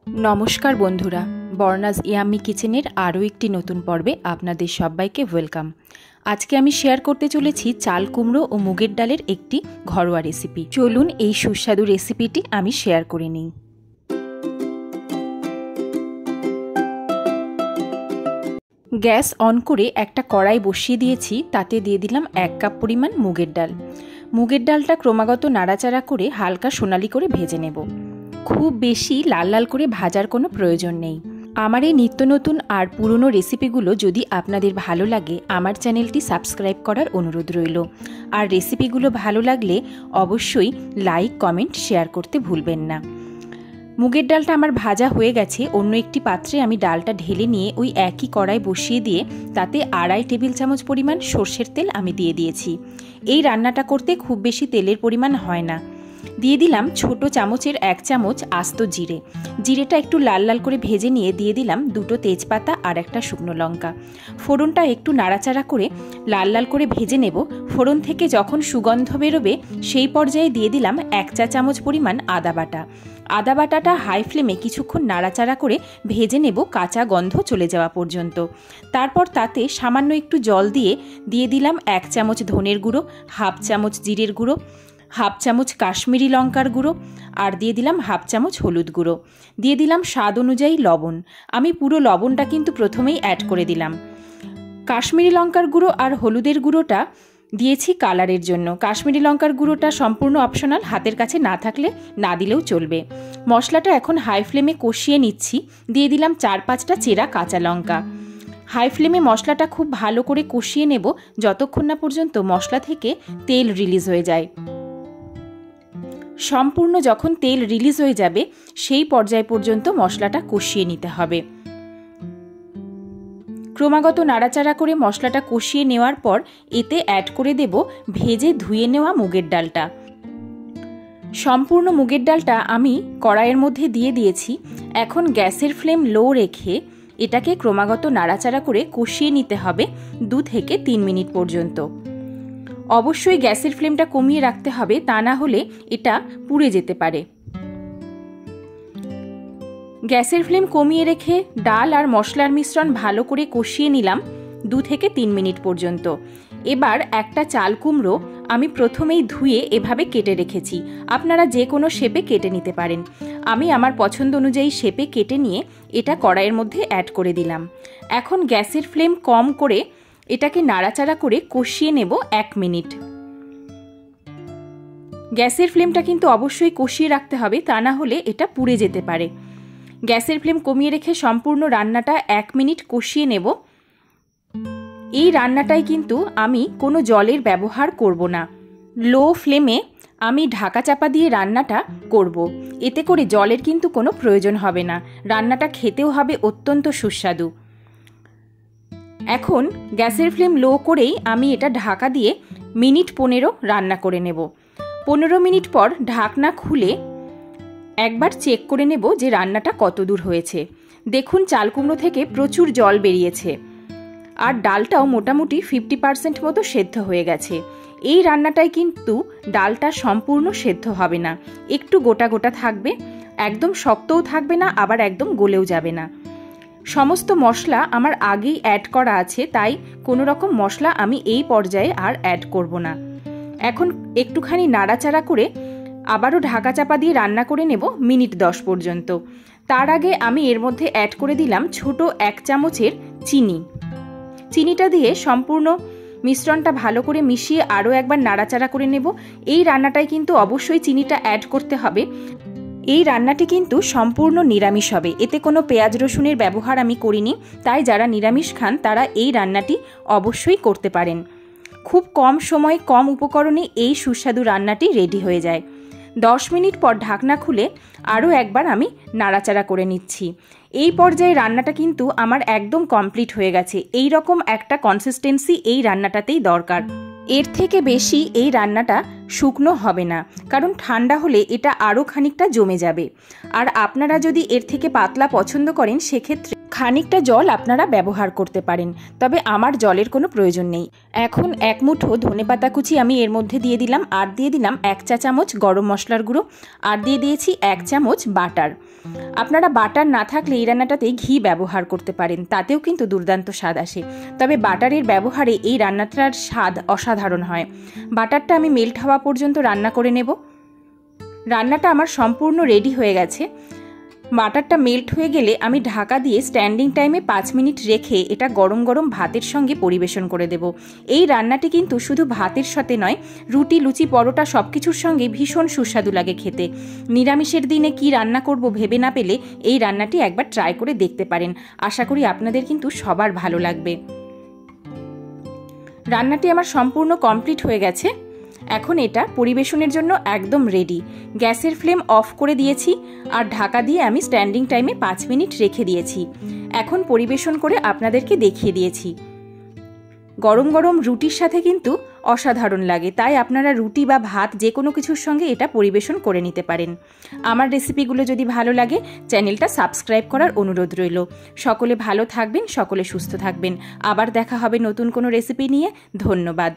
नमस्कार बंधुरा बर्णाज याम्मी किचेनेर आरो एकटी नतून पर्वे आपनादेर सबाइके वेलकाम। आज के आमी शेयर करते चलेछि चाल कुमड़ो और मुगेर डालेर एकटी घरोया रेसिपि। चलुन एई सुस्वादु रेसिपिटी आमी शेयर करे निई। गैस अन करे एकटा कड़ाई बसिए दिएछि, ताते दिए दिलाम 1 कप परिमाण मुगेर डाल। मुगेर डालटा क्रमागत नाड़ाचाड़ा करे हालका सोनाली करे भेजे नेब। खूब बेशी लाल लाल करे भाजार कोनो प्रयोजन नेই। आमार এই নিত্য নতুন আর পুরনো রেসিপিগুলো যদি আপনাদের ভালো লাগে আমার চ্যানেলটি সাবস্ক্রাইব করার অনুরোধ রইল। আর রেসিপিগুলো ভালো লাগলে অবশ্যই লাইক কমেন্ট শেয়ার করতে ভুলবেন না। মুগের ডালটা আমার ভাজা হয়ে গেছে। অন্য একটি পাত্রে আমি ডালটা ঢেলে নিয়ে ওই একই কড়াই বসিয়ে দিয়ে তাতে 2.5 টেবিল চামচ পরিমাণ সরষের তেল আমি দিয়ে দিয়েছি। এই রান্নাটা করতে খুব বেশি তেলের পরিমাণ হয় না। দিয়ে দিলাম ছোট চামচের 1 চামচ আস্ত জিরে। জিরেটা একটু লাল লাল করে ভেজে নিয়ে দিয়ে দিলাম 2টো তেজপাতা আর একটা শুকনো লঙ্কা। ফোড়নটা একটু নাড়াচাড়া করে লাল লাল করে ভেজে নেব। ফোড়ন থেকে যখন সুগন্ধ বেরোবে সেই পর্যায়ে দিয়ে দিলাম 1 চা চামচ পরিমাণ আদা বাটা। আদা বাটাটা হাই ফ্লেমে কিছুক্ষণ নাড়াচাড়া করে ভেজে নেব কাঁচা গন্ধ চলে যাওয়া পর্যন্ত। তারপর তাতে সামান্য একটু জল দিয়ে দিলাম 1 চামচ ধনের গুঁড়ো, হাফ চামচ জিরের গুঁড়ো, হাফ চামচ কাশ্মীরি লঙ্কার গুঁড়ো আর দিয়ে দিলাম হাফ চামচ হলুদ গুঁড়ো। দিয়ে দিলাম স্বাদ অনুযায়ী লবণ। আমি পুরো লবণটা কিন্তু প্রথমেই অ্যাড করে দিলাম। কাশ্মীরি লঙ্কার গুঁড়ো আর হলুদের গুঁড়োটা দিয়েছি কালারের জন্য। কাশ্মীরি লঙ্কার গুঁড়োটা সম্পূর্ণ অপশনাল, হাতের কাছে না থাকলে না দিলেও চলবে। মশলাটা এখন হাই ফ্লেমে কষিয়ে নিচ্ছি। দিয়ে দিলাম 4-5টা চেরা কাঁচা লঙ্কা। হাই ফ্লেমে মশলাটা খুব ভালো করে কষিয়ে নেব যতক্ষণ না পর্যন্ত মশলা থেকে তেল রিলিজ হয়ে যায়। সম্পূর্ণ যখন তেল রিলিজ হয়ে যাবে সেই পর্যায় পর্যন্ত মশলাটা কষিয়ে নিতে হবে। ক্রমাগত নাড়াচাড়া করে মশলাটা কষিয়ে নেওয়ার পর এতে অ্যাড করে দেব ভেজে ধুয়ে নেওয়া মুগের ডালটা। সম্পূর্ণ মুগের ডালটা আমি কড়াইয়ের মধ্যে দিয়ে দিয়েছি। এখন গ্যাসের ফ্লেম লো রেখে এটাকে ক্রমাগত নাড়াচাড়া করে কষিয়ে নিতে হবে 2 থেকে 3 মিনিট পর্যন্ত। অবশ্যই গ্যাসের ফ্লেমটা কমিয়ে রাখতে হবে, তা না হলে এটা পুড়ে যেতে পারে। গ্যাসের ফ্লেম কমিয়ে রেখে ডাল আর মশলার মিশ্রণ ভালো করে কষিয়ে নিলাম 2 থেকে 3 মিনিট পর্যন্ত। এবার একটা চাল কুমড়ো আমি প্রথমেই ধুয়ে এভাবে কেটে রেখেছি। আপনারা যে কোনো শেপে কেটে নিতে পারেন। আমি আমার পছন্দ অনুযায়ী শেপে কেটে নিয়ে এটা কড়াইয়ের মধ্যে অ্যাড করে দিলাম। এখন গ্যাসের ফ্লেম কম করে এটাকে নাড়াচাড়া করে কষিয়ে নেব 1 মিনিট। গ্যাসের ফ্লেমটা কিন্তু অবশ্যই কষিয়ে রাখতে হবে, তা না হলে এটা পুড়ে যেতে পারে। গ্যাসের ফ্লেম কমিয়ে রেখে সম্পূর্ণ রান্নাটা 1 মিনিট কষিয়ে নেব। এই রান্নাটায় কিন্তু আমি কোনো জলের ব্যবহার করব না। লো ফ্লেমে আমি ঢাকা চাপা দিয়ে রান্নাটা করব। এতে করে জলের কিন্তু কোনো প্রয়োজন হবে না। রান্নাটা খেতেও হবে অত্যন্ত সুস্বাদু। এখন গ্যাসের ফ্লেম লো করেই আমি এটা ঢাকা দিয়ে মিনিট 15 রান্না করে নেব। 15 মিনিট পর ঢাকনা খুলে একবার চেক করে নেব যে রান্নাটা কত দূর হয়েছে। দেখুন চাল কুমড়ো থেকে প্রচুর জল বেরিয়েছে আর ডালটাও মোটামুটি 50% মতো সেদ্ধ হয়ে গেছে। এই রান্নাটায় কিন্তু ডালটা সম্পূর্ণ সেদ্ধ হবে না, একটু গোটা গোটা থাকবে, একদম শক্তও থাকবে না, আবার একদম গলেও যাবে না। সমস্ত মশলা আমার আগেই অ্যাড করা আছে, তাই কোনো রকম মশলা আমি এই পর্যায়ে আর অ্যাড করব না। এখন একটুখানি নাড়াচাড়া করে আবারও ঢাকা চাপা দিয়ে রান্না করে নেব মিনিট 10 পর্যন্ত। তার আগে আমি এর মধ্যে অ্যাড করে দিলাম ছোট 1 চামচের চিনি। চিনিটা দিয়ে সম্পূর্ণ মিশ্রণটা ভালো করে মিশিয়ে আরও একবার নাড়াচাড়া করে নেব। এই রান্নাটায় কিন্তু অবশ্যই চিনিটা অ্যাড করতে হবে। এই রান্নাটি কিন্তু সম্পূর্ণ নিরামিষ হবে, এতে কোনো পেঁয়াজ রসুনের ব্যবহার আমি করিনি, তাই যারা নিরামিষ খান তারা এই রান্নাটি অবশ্যই করতে পারেন। খুব কম সময়ে কম উপকরণে এই সুস্বাদু রান্নাটি রেডি হয়ে যায়। 10 মিনিট পর ঢাকনা খুলে আরও একবার আমি নাড়াচাড়া করে নিচ্ছি। এই পর্যায়ে রান্নাটা কিন্তু আমার একদম কমপ্লিট হয়ে গেছে। এই রকম একটা কনসিস্টেন্সি এই রান্নাটাতেই দরকার। এর থেকে বেশি এই রান্নাটা শুকনো হবে না, কারণ ঠান্ডা হলে এটা আরও খানিকটা জমে যাবে। আর আপনারা যদি এর থেকে পাতলা পছন্দ করেন সেক্ষেত্রে খানিকটা জল আপনারা ব্যবহার করতে পারেন, তবে আমার জলের কোনো প্রয়োজন নেই। এখন 1 মুঠো ধনেপাতা কুচি আমি এর মধ্যে দিয়ে দিলাম, আর দিয়ে দিলাম 1 চা চামচ গরম মশলার গুঁড়ো, আর দিয়ে দিয়েছি 1 চামচ বাটার। আপনারা বাটার না থাকলে এই রান্নাটাতে ঘি ব্যবহার করতে পারেন, তাতেও কিন্তু দুর্দান্ত স্বাদ আসে। তবে বাটারের ব্যবহারে এই রান্নাটার স্বাদ অসাধারণ হয়। বাটারটা আমি মেল্ট হওয়া পর্যন্ত রান্না করে নেব। রান্নাটা আমার সম্পূর্ণ রেডি হয়ে গেছে। বাটারটা মেল্ট হয়ে গেলে আমি ঢাকা দিয়ে স্ট্যান্ডিং টাইমে 5 মিনিট রেখে এটা গরম গরম ভাতের সঙ্গে পরিবেশন করে দেব। এই রান্নাটি কিন্তু শুধু ভাতের সাথে নয়, রুটি, লুচি, পরোটা সব কিছুর সঙ্গে ভীষণ সুস্বাদু লাগে খেতে। নিরামিষের দিনে কি রান্না করব ভেবে না পেলে এই রান্নাটি একবার ট্রাই করে দেখতে পারেন। আশা করি আপনাদের কিন্তু সবার ভালো লাগবে। রান্নাটি আমার সম্পূর্ণ কমপ্লিট হয়ে গেছে। এখন এটা পরিবেশনের জন্য একদম রেডি। গ্যাসের ফ্লেম অফ করে দিয়েছি আর ঢাকা দিয়ে আমি স্ট্যান্ডিং টাইমে 5 মিনিট রেখে দিয়েছি। এখন পরিবেশন করে আপনাদেরকে দেখিয়ে দিয়েছি। গরম গরম রুটির সাথে কিন্তু অসাধারণ লাগে, তাই আপনারা রুটি বা ভাত যে কোনো কিছুর সঙ্গে এটা পরিবেশন করে নিতে পারেন। আমার রেসিপিগুলো যদি ভালো লাগে চ্যানেলটা সাবস্ক্রাইব করার অনুরোধ রইল। সকলে ভালো থাকবেন, সকলে সুস্থ থাকবেন। আবার দেখা হবে নতুন কোনো রেসিপি নিয়ে। ধন্যবাদ।